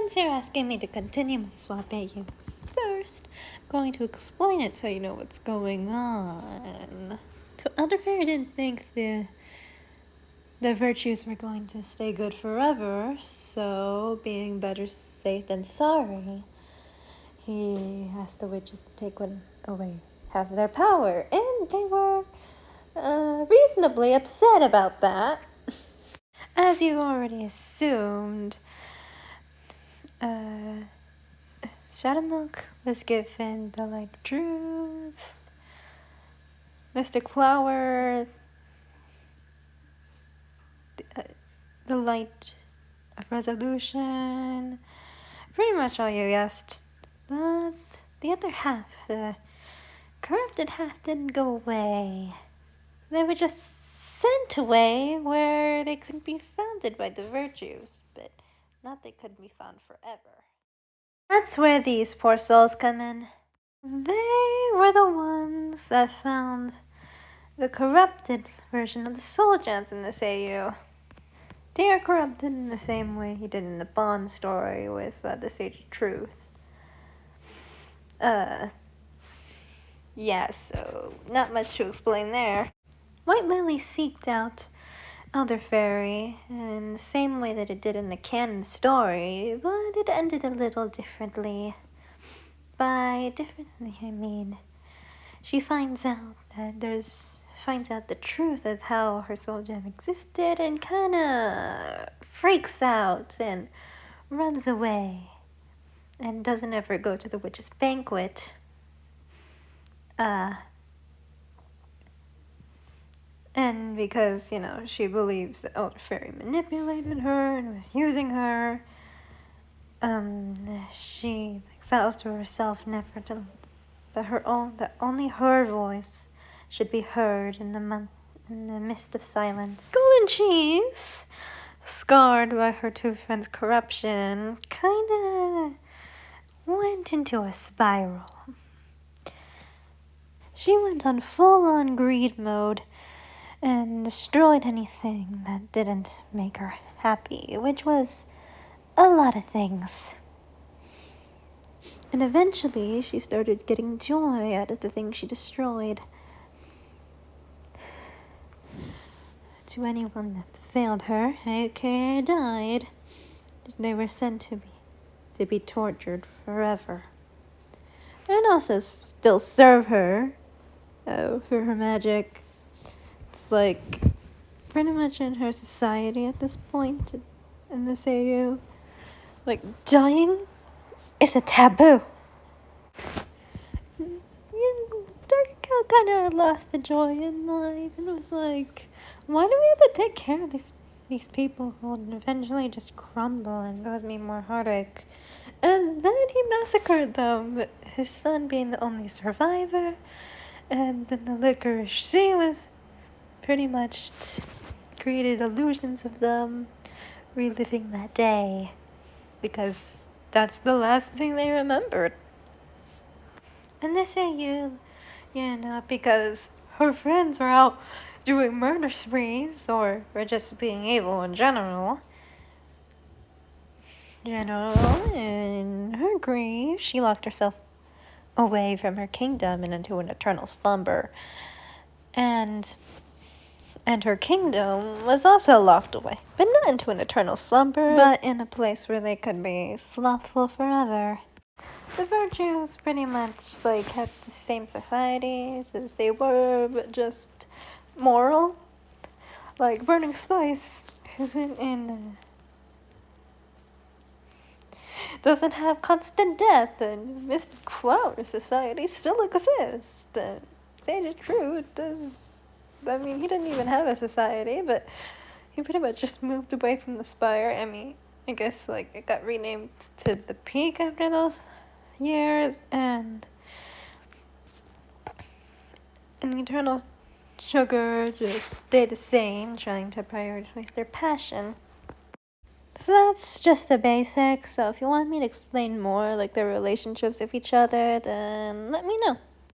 since you're asking me to continue my swap AU first, I'm going to explain it so you know what's going on. So Elder Fairy didn't think the virtues were going to stay good forever, so being better safe than sorry, he asked the witches to take away half of their power, and they were reasonably upset about that. As you already assumed, Shadowmilk was given the light of truth, Mystic Flower, the light of resolution, pretty much all you guessed. But the other half, the corrupted half, didn't go away. They were just sent away where they couldn't be founded by the virtues, but not they couldn't be found forever. That's where these poor souls come in. They were the ones that found the corrupted version of the soul gems in this AU. They are corrupted in the same way he did in the Bond story with the Sage of Truth. Yeah, so not much to explain there. White Lily seeked out Elder Fairy in the same way that it did in the canon story, but it ended a little differently. By differently, I mean, she finds out the truth of how her soul gem existed and kinda freaks out and runs away and doesn't ever go to the witch's banquet. And because, she believes that Elder Fairy manipulated her and was using her, she vows to herself never to that only her voice should be heard in the mist of silence. Golden Cheese, scarred by her two friends' corruption, kinda went into a spiral. She went on full-on greed mode and destroyed anything that didn't make her happy, which was a lot of things. And eventually, she started getting joy out of the things she destroyed. To anyone that failed her, aka died, they were sent to be tortured forever. And also still serve her for her magic. It's like pretty much in her society at this point in this AU. Like, dying is a taboo. Dark Cow kind of lost the joy in life and was like, why do we have to take care of these people who will eventually just crumble and cause me more heartache? And then he massacred them, his son being the only survivor. And then the Licorice Sea was pretty much created illusions of them reliving that day, because that's the last thing they remembered. And this AU, because her friends are out doing murder sprees or just being evil in general, in her grief, she locked herself away from her kingdom and into an eternal slumber. And her kingdom was also locked away, but not into an eternal slumber, but in a place where they could be slothful forever. The virtues pretty much kept the same societies as they were, but just moral. Like Burning Spice doesn't have constant death, and Mystic Flower Society still exists, and Sage of Truth does. I mean, he didn't even have a society, but he pretty much just moved away from the Spire. I mean, I guess it got renamed to the Peak after those years, and Eternal Sugar just stayed the same, trying to prioritize their passion. So that's just the basics. So if you want me to explain more, their relationships with each other, then let me know.